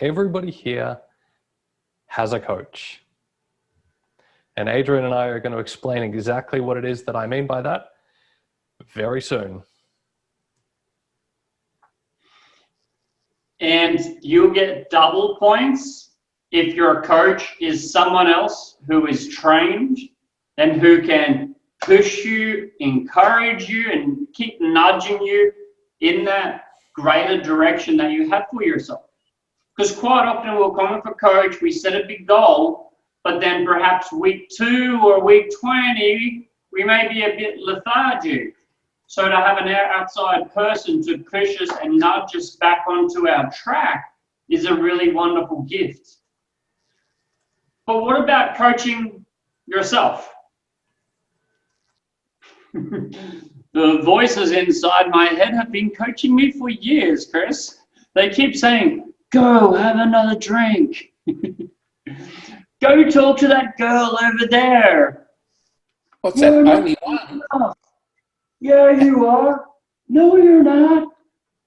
Everybody here has a coach. And Adrian and I are going to explain exactly what it is that I mean by that very soon. And you'll get double points if your coach is someone else who is trained and who can push you, encourage you, and keep nudging you in that greater direction that you have for yourself. Because quite often we'll come with a coach, we set a big goal, but then perhaps week 2 or week 20, we may be a bit lethargic. So to have an outside person to push us and nudge us back onto our track is a really wonderful gift. But what about coaching yourself? The voices inside my head have been coaching me for years, Chris. They keep saying, go have another drink. Go talk to that girl over there. What's that? Only one? Yeah, you are. No, you're not.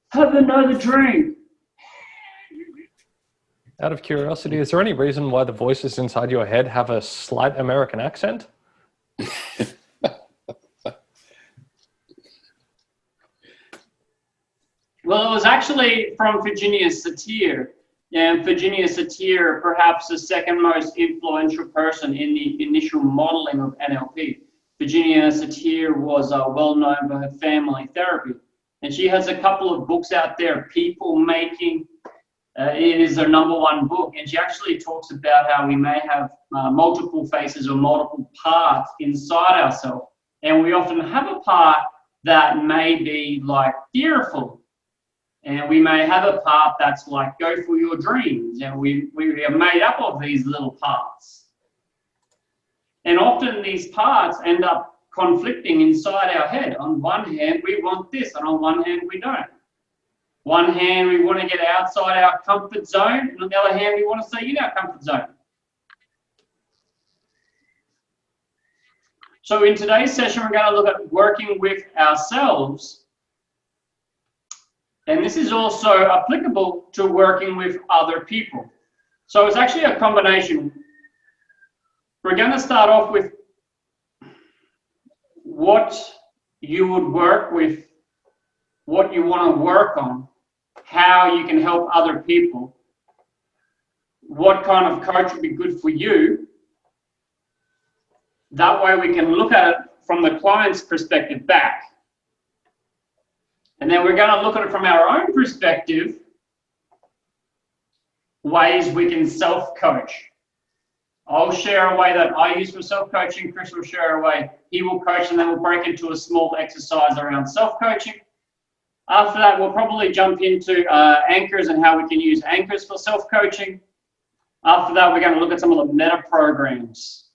Have another drink. Out of curiosity, is there any reason why the voices inside your head have a slight American accent? Well, it was actually from Virginia Satir. And Virginia Satir, perhaps the second most influential person in the initial modeling of NLP. Virginia Satir was well known for her family therapy. And she has a couple of books out there, People Making. It is her #1 book. And she actually talks about how we may have multiple faces or multiple parts inside ourselves. And we often have a part that may be like fearful. And we may have a part that's like, go for your dreams. And we are made up of these little parts. And often these parts end up conflicting inside our head. On one hand, we want this, and on one hand, we don't. One hand, we want to get outside our comfort zone, and on the other hand, we want to stay in our comfort zone. So in today's session, we're going to look at working with ourselves. And this is also applicable to working with other people. So it's actually a combination. We're going to start off with what you would work with, what you want to work on, how you can help other people, what kind of coach would be good for you. That way we can look at it from the client's perspective back. And then we're going to look at it from our own perspective, ways we can self-coach. I'll share a way that I use for self-coaching. Chris will share a way he will coach, and then we'll break into a small exercise around self-coaching. After that, we'll probably jump into anchors and how we can use anchors for self-coaching. After that, we're going to look at some of the meta programs.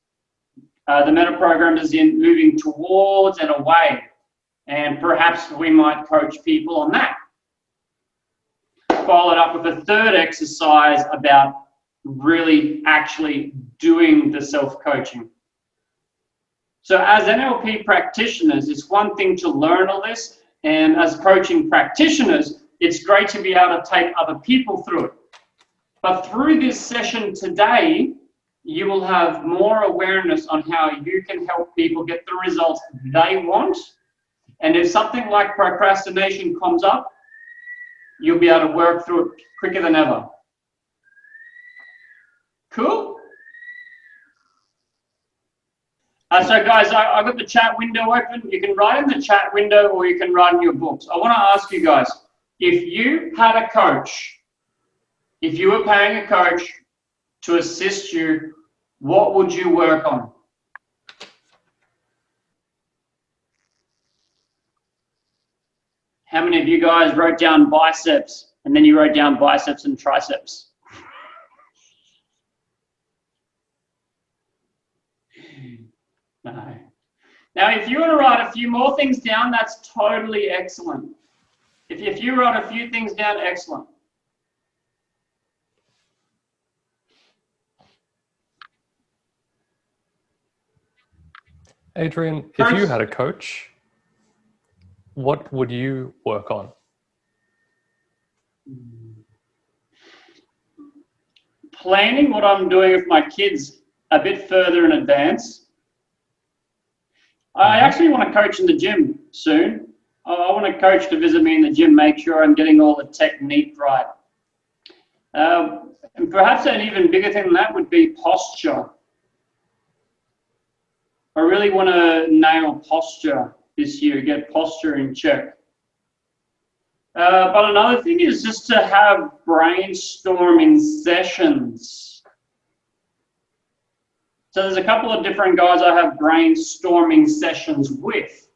The meta program is in moving towards and away. And perhaps we might coach people on that. Follow it up with a third exercise about really actually doing the self-coaching. So as NLP practitioners, it's one thing to learn all this, and as coaching practitioners, it's great to be able to take other people through it. But through this session today, you will have more awareness on how you can help people get the results they want. And if something like procrastination comes up, you'll be able to work through it quicker than ever. Cool? So guys, I've got the chat window open. You can write in the chat window or you can write in your books. I want to ask you guys, if you had a coach, if you were paying a coach to assist you, what would you work on? How many of you guys wrote down biceps and then you wrote down biceps and triceps? No. Now, if you want to write a few more things down, that's totally excellent. If you write a few things down, excellent. Adrian, if you had a coach, what would you work on? Planning what I'm doing with my kids a bit further in advance. I actually want to coach in the gym soon. I want a coach to visit me in the gym, make sure I'm getting all the technique right. And perhaps an even bigger thing than that would be posture. I really want to nail posture this year, get posture in check. But another thing is just to have brainstorming sessions. So there's a couple of different guys I have brainstorming sessions with.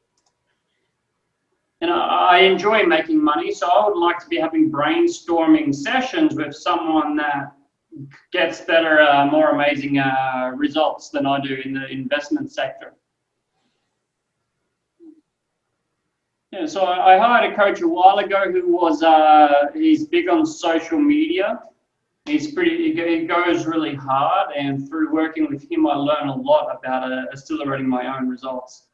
And I enjoy making money, so I would like to be having brainstorming sessions with someone that gets better, more amazing results than I do in the investment sector. Yeah, so I hired a coach a while ago who was, he's big on social media. He goes really hard, and through working with him, I learned a lot about accelerating my own results.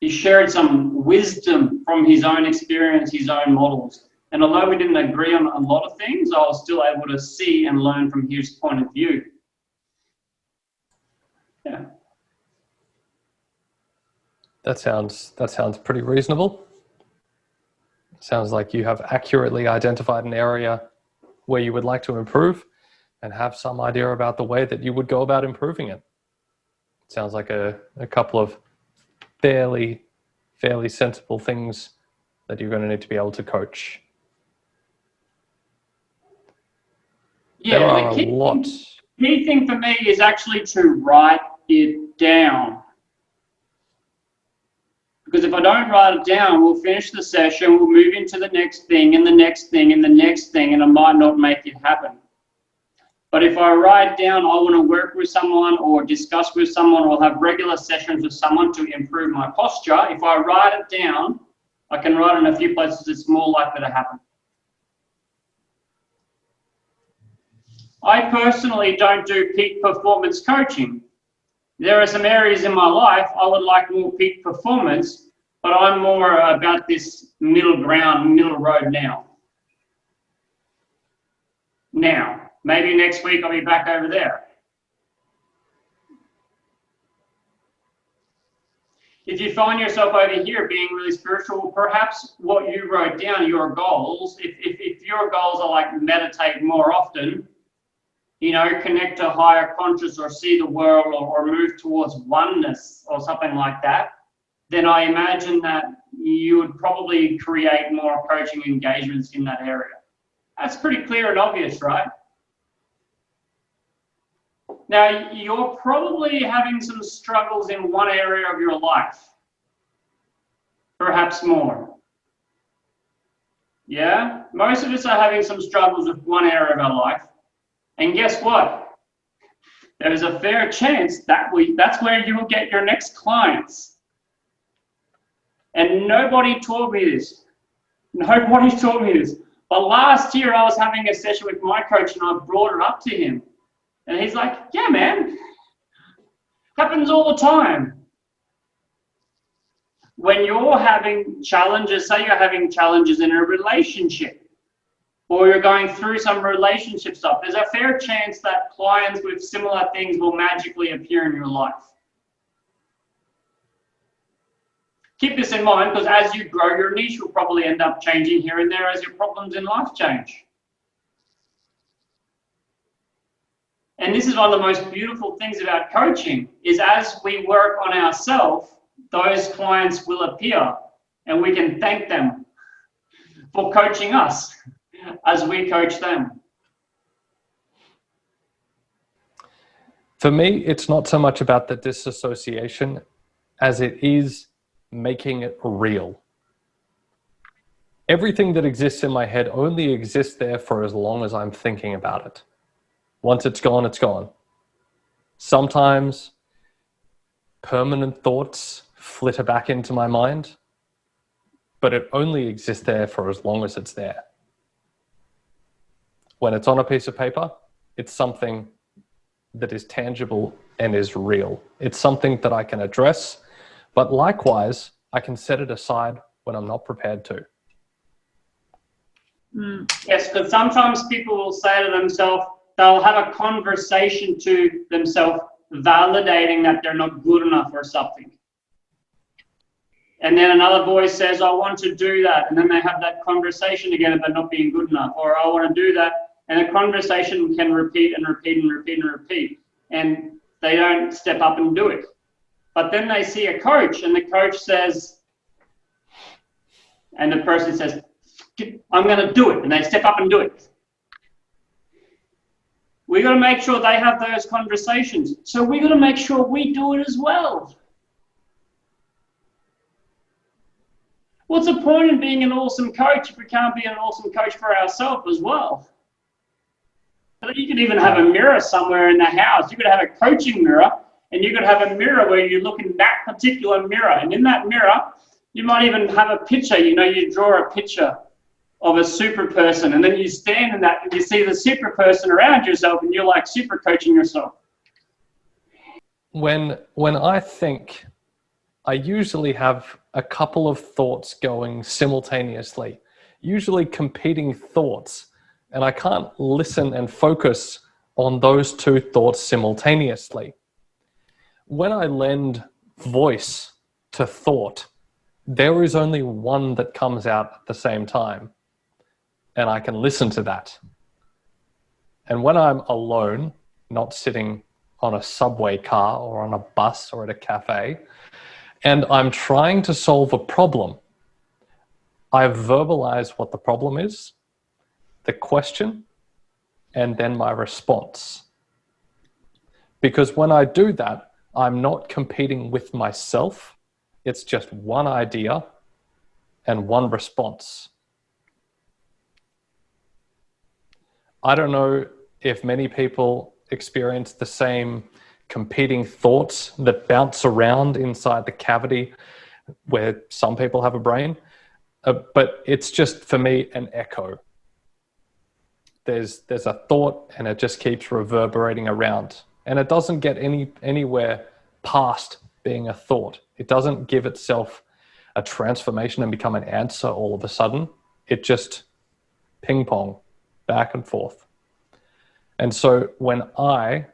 He shared some wisdom from his own experience, his own models. And although we didn't agree on a lot of things, I was still able to see and learn from his point of view. Yeah. That sounds pretty reasonable. Sounds like you have accurately identified an area where you would like to improve and have some idea about the way that you would go about improving it. Sounds like a couple of fairly sensible things that you're going to need to be able to coach. Yeah, there are a lot. Key thing for me is actually to write it down. Because if I don't write it down, we'll finish the session, we'll move into the next thing and the next thing and the next thing, and I might not make it happen. But if I write down, I want to work with someone or discuss with someone or have regular sessions with someone to improve my posture, if I write it down, I can write in a few places, it's more likely to happen. I personally don't do peak performance coaching. There are some areas in my life I would like more peak performance, but I'm more about this middle ground, middle road now. Now, maybe next week I'll be back over there. If you find yourself over here being really spiritual, perhaps what you wrote down, your goals, if your goals are like meditate more often, you know, connect to higher conscious or see the world or move towards oneness or something like that, then I imagine that you would probably create more coaching engagements in that area. That's pretty clear and obvious, right? Now, you're probably having some struggles in one area of your life, perhaps more. Yeah, most of us are having some struggles with one area of our life. And guess what? There's a fair chance that that's where you will get your next clients. And nobody taught me this. Nobody taught me this. But last year I was having a session with my coach and I brought it up to him. And he's like, yeah, man, happens all the time. When you're having challenges, say you're having challenges in a relationship, or you're going through some relationship stuff, there's a fair chance that clients with similar things will magically appear in your life. Keep this in mind, because as you grow, your niche will probably end up changing here and there as your problems in life change. And this is one of the most beautiful things about coaching, is as we work on ourselves, those clients will appear and we can thank them for coaching us as we coach them. For me, it's not so much about the disassociation as it is making it real. Everything that exists in my head only exists there for as long as I'm thinking about it. Once it's gone, it's gone. Sometimes permanent thoughts flitter back into my mind, but it only exists there for as long as it's there. When it's on a piece of paper, it's something that is tangible and is real. It's something that I can address, but likewise, I can set it aside when I'm not prepared to. Yes, because sometimes people will say to themselves, they'll have a conversation to themselves, validating that they're not good enough or something. And then another voice says, I want to do that. And then they have that conversation again about not being good enough, or I want to do that. And the conversation can repeat and repeat and repeat and repeat. And they don't step up and do it. But then they see a coach, and the coach says, and the person says, I'm going to do it. And they step up and do it. We got to make sure they have those conversations. So we got to make sure we do it as well. What's the point in being an awesome coach if we can't be an awesome coach for ourselves as well? You could even have a mirror somewhere in the house. You could have a coaching mirror, and you could have a mirror where you look in that particular mirror. And in that mirror, you might even have a picture. You know, you draw a picture of a super person, and then you stand in that and you see the super person around yourself, and you're like super coaching yourself. When I think, I usually have a couple of thoughts going simultaneously, usually competing thoughts, and I can't listen and focus on those two thoughts simultaneously. When I lend voice to thought, there is only one that comes out at the same time, and I can listen to that. And when I'm alone, not sitting on a subway car or on a bus or at a cafe, and I'm trying to solve a problem, I verbalize what the problem is, the question, and then my response. Because when I do that, I'm not competing with myself. It's just one idea and one response. I don't know if many people experience the same competing thoughts that bounce around inside the cavity where some people have a brain, but it's just, for me, an echo. There's a thought, and it just keeps reverberating around, and it doesn't get anywhere past being a thought. It doesn't give itself a transformation and become an answer all of a sudden. It just ping pong back and forth. And so when I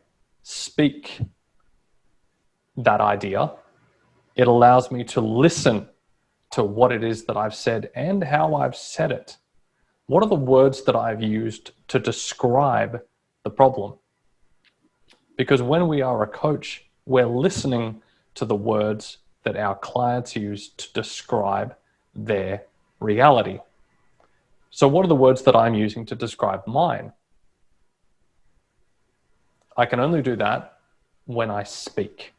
speak that idea, it allows me to listen to what it is that I've said and how I've said it. What are the words that I've used to describe the problem? Because when we are a coach, we're listening to the words that our clients use to describe their reality. So what are the words that I'm using to describe mine? I can only do that when I speak.